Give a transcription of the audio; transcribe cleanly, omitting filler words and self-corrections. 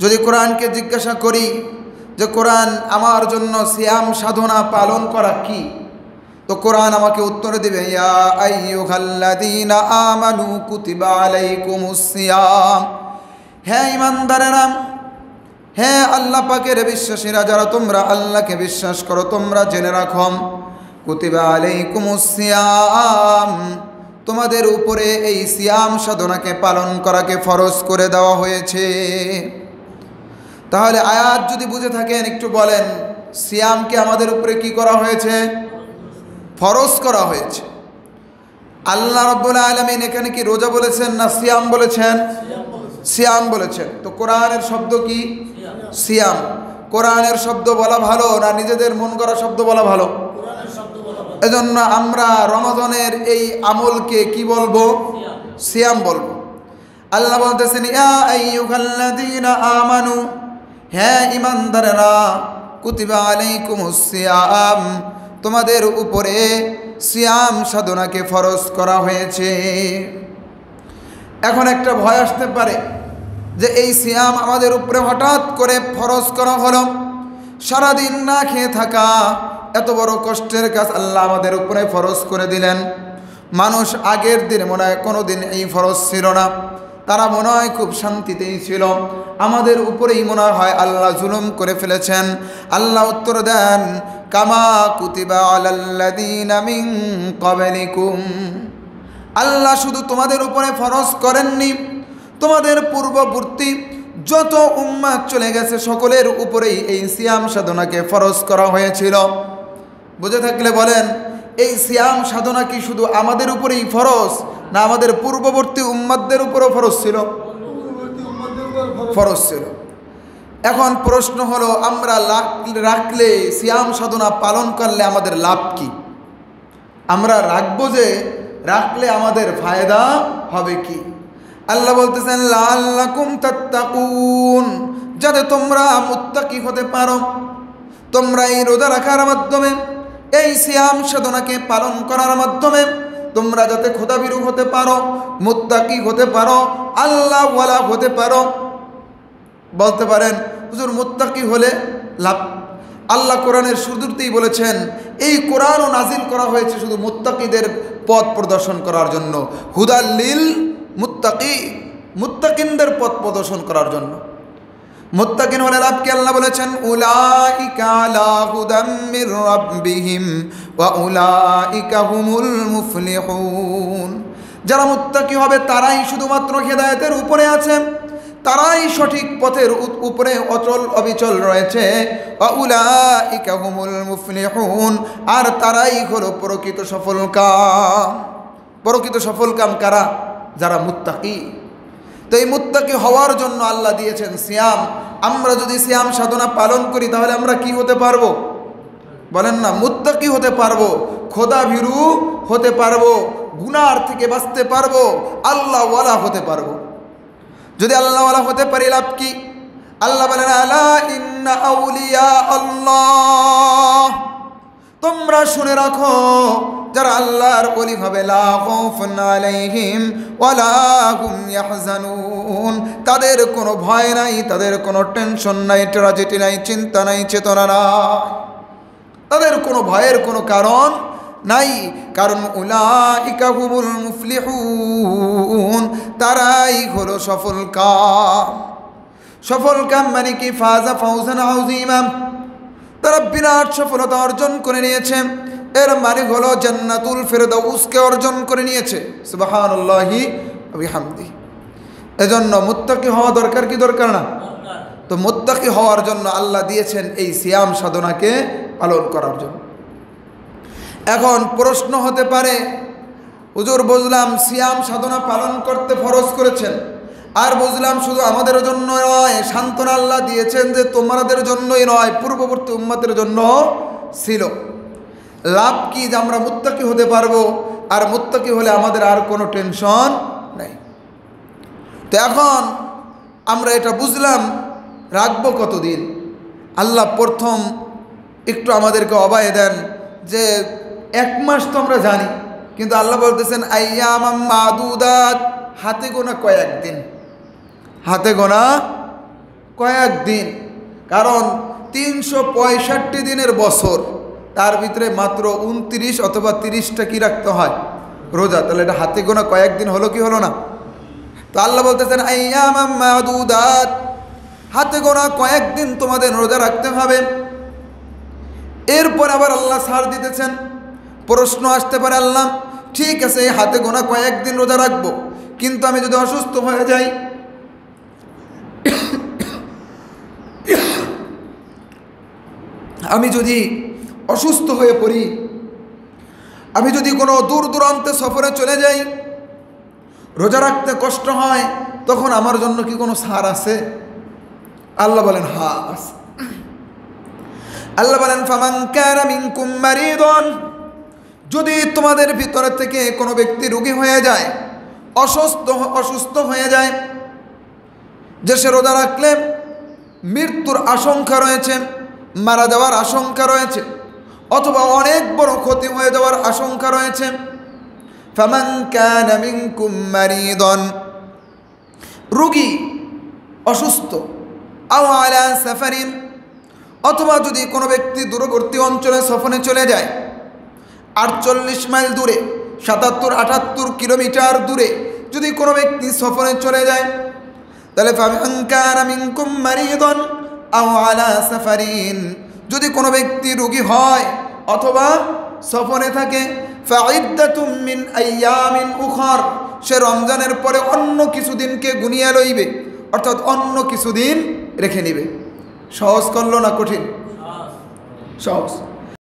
যদি কোরআনকে জিজ্ঞাসা করি যে কোরআন আমার জন্য সিয়াম সাধনা পালন করা কি, তো কোরআন আমাকে উত্তর দিবে, ইয়া আইয়ুহাল্লাযীনা আমানু কুতিবা আলাইকুমুস সিয়াম। হ্যাঁ ঈমানদারেরা, হ্যাঁ আল্লাহ পাকের বিশ্বাসীরা, যারা তোমরা আল্লাহকে বিশ্বাস করো, তোমরা জেনে রাখো, কুতিবা আলাইকুমুস সিয়াম, তোমাদের উপরে এই সিয়াম সাধনাকে পালন করাকে ফরজ করে দেওয়া হয়েছে। তাহলে আয়াত যদি বুঝে থাকেন একটু বলেন, সিয়ামকে আমাদের উপরে কি করা হয়েছে? ফরজ করা হয়েছে। আল্লাহ রাব্বুল আলামিন এখানে কি রোজা বলেছেন না সিয়াম বলেছেন? সিয়াম বলেছেন। তো কোরআনের শব্দ কি? সিয়াম। কোরআনের শব্দ বলা ভালো না নিজেদের মন করা শব্দ বলা ভালো? এজন্য আমরা রমাদানের এই আমলকে কি বলবো? সিয়াম বলবো। আল্লাহ বলতেছেন, ইয়া আইয়ুহাল্লাযীনা আমানু, হ্যাঁ ঈমানদারেরা, কুতিবা আলাইকুমুস সিয়াম, তোমাদের উপরে সিয়াম সাধনাকে ফরজ করা হয়েছে। এখন একটা ভয় আসতে পারে যে এই সিয়াম আমাদের উপরে হঠাৎ করে ফরজ করা হলো, সারাদিন না খেয়ে থাকা এত বড় কষ্টের কাজ আল্লাহ আমাদের উপরে ফরজ করে দিলেন। মানুষ আগের দিনে মনে হয় কোনো দিন এই ফরজ ছিল না, তারা মনে হয় খুব শান্তিতেই ছিল, আমাদের উপরেই মনে হয় আল্লাহ জুলুম করে ফেলেছেন। আল্লাহ উত্তর দেন, কামা কুতিবা আলাল্লাযীনা মিন ক্বাবলিকুম, আল্লাহ শুধু তোমাদের উপরে ফরজ করেননি, তোমাদের পূর্ববর্তী যত উম্মাত চলে গেছে সকলের উপরেই এই সিয়াম সাধনাকে ফরজ করা হয়েছিল। বুঝে থাকলে বলেন, এই সিয়াম সাধনা কি শুধু আমাদের উপরেই ফরজ না আমাদের পূর্ববর্তী উম্মাতদের উপরও ফরজ ছিল? ফরজ ছিল। এখন প্রশ্ন হলো, আমরা রাখলে সিয়াম সাধনা পালন করলে আমাদের লাভ কি? আমরা রাখবো যে রাখলে আমাদের ফায়দা হবে কি? আল্লাহ বলতেছেন, লাআল্লাকুম তাত্তাকুন, যাতে তোমরা মুত্তাকি হতে পারো। তোমরা এই রোজা রাখার মাধ্যমে, এই সিয়াম সাধনাকে পালন করার মাধ্যমে তোমরা যাতে খোদাভীরু হতে পারো, মুত্তাকি হতে পারো, আল্লাহ ওয়ালা হতে পারো। বলতে পারেন, হুজুর মুত্তাকি হলে লাভ? আল্লাহ কোরআনের শুরুতেই বলেছেন, এই কোরআনও নাজিল করা হয়েছে শুধু মুত্তাকিদের পথ প্রদর্শন করার জন্য, হুদাল লিল মুত্তাকি, মুত্তাকিনদের পথ প্রদর্শন করার জন্য। মুত্তাকিন হলে লাভ কি? আল্লাহ বলেছেন, উলাইকা আলা হুদাম মির রাব্বিহিম ওয়া উলাইকা হুমুল মুফলিহুন, যারা মুত্তাকি হবে তারাই শুধুমাত্র হেদায়েতের উপরে আছে, তারাই সঠিক পথের উপরে অচল অবিচল রয়েছে। ওয়া উলাইকা হুমুল মুফলিহুন, আর তারাই হলো প্রকৃত সফলকাম। প্রকৃত সফলকাম কারা? যারা মুত্তাকি। তো এই মুত্তাকি হওয়ার জন্য আল্লাহ দিয়েছেন সিয়াম। আমরা যদি সিয়াম সাধনা পালন করি তাহলে আমরা কি হতে পারবো? বলেন না, মুত্তাকি হতে পারবো, খোদাভীরু হতে পারবো, গুনার থেকে বাঁচতে পারবো, আল্লাহ ওয়ালা হতে পারবো। যদি আল্লাহ ওয়ালা হতে পারি লাভ কি? আল্লাহ বলেন, আলা ইন্না আউলিয়া আল্লাহ, তোমরা শুনে রাখো, যারা আল্লাহর ওলি হবে, লা খাউফুন আলাইহিম ওয়ালা হুম ইয়াহজানুন, তাদের কোনো ভয় নাই, তাদের কোনো টেনশন নাই, ট্র্যাজেডি নাই, চিন্তা নাই, চেতনা নাই, তাদের কোনো ভয়ের কোনো কারণ নাই। কারণ উলাইকা হুমুল মুফলিহুন, তারাই হলো সফলকাম। সফলকাম মানে কি? ফাজা ফাউজান আযীমা, তারা বিরাট সফলতা অর্জন করে নিয়েছে। এর মানে হলো জান্নাতুল ফেরদাউসকে অর্জন করে নিয়েছে। সুবহানাল্লাহি ওয়া বিহামদিহি। এজন্য মুত্তাকি হওয়া দরকার কি দরকার না? তো মুত্তাকি হওয়ার জন্য আল্লাহ দিয়েছেন এই সিয়াম সাধনাকে পালন করার জন্য। এখন প্রশ্ন হতে পারে, হুজুর বুঝলাম সিয়াম সাধনা পালন করতে ফরজ করেছেন, আর বুঝলাম শুধু আমাদের জন্য নয়, সান্ত্বনা আল্লাহ দিয়েছেন যে তোমাদের জন্যই নয়, পূর্ববর্তী উম্মতের জন্য ছিল। লাভ কি? যে আমরা মুত্তাকি হতে পারবো, আর মুত্তাকি হলে আমাদের আর কোনো টেনশন নাই। তো এখন আমরা এটা বুঝলাম, রাখবো কতদিন? আল্লাহ প্রথম একটু আমাদেরকে অবায়ে দেন যে 1 মাস তো আমরা জানি, কিন্তু আল্লাহ বলতেছেন আইয়ামাম মাদুদাত, হাতে গোনা কয়েকদিন, হাতে গোনা কয়েকদিন, কারণ 365 দিনের বছর, তার ভিতরে মাত্র 29 অথবা 30টা কি রাখতে হয়? রোজা। তাহলে এটা হাতে গোনা কয়েকদিন হলো কি হলো না? তো আল্লাহ বলতেছেন আইয়ামাম মাদুদাত, হাতে গোনা কয়েকদিন তোমাদের রোজা রাখতে হবে। এরপর আবার আল্লাহ ছাড় দিতেছেন। প্রশ্ন আসতে পারে, আল্লাহ ঠিক আছে হাতে গোনা কয়েকদিন রোজা রাখবো, কিন্তু আমি যদি অসুস্থ হয়ে যাই, আমি যদি অসুস্থ হয়ে পড়ি, আমি যদি কোনো দূর দূরান্তে সফরে চলে যাই, রোজা রাখতে কষ্ট হয়, তখন আমার জন্য কি কোনো ছাড় আছে? আল্লাহ বলেন হ্যাঁ আছে। আল্লাহ বলেন ফামান কানা মিনকুম মারিদুন, যদি তোমাদের ভিতর থেকে কোনো ব্যক্তি রোগী হয়ে যায়, অসুস্থ হয়ে যায়, যে সে রোজা রাখলে মৃত্যুর আশঙ্কা রয়েছে, মারা যাওয়ার আশঙ্কা রয়েছে, অথবা অনেক বড় ক্ষতি হয়ে যাওয়ার আশঙ্কা রয়েছে, ফামান কানা মিনকুম মারিদুন, রোগী অসুস্থ, আও আলা সাফারিন, অথবা যদি কোনো ব্যক্তি দূরবর্তী অঞ্চলে সফরে চলে যায়, 48 মাইল দূরে, 77-78 কিলোমিটার দূরে যদি কোনো ব্যক্তি সফরে চলে যায়, তাহলে ফামান কানা মিনকুম মারিদুন আও আলা সাফারিন, যদি কোনো ব্যক্তি রোগী হয় অথবা সফরে থাকে, ফাইদ্দাতুম মিন আইয়ামিন উখর, সে রমজানের পরে অন্য কিছুদিনকে গুনিয়ে লইবে, অর্থাৎ অন্য কিছুদিন রেখে নিবে। সহজ করলো না কঠিন? সহজ।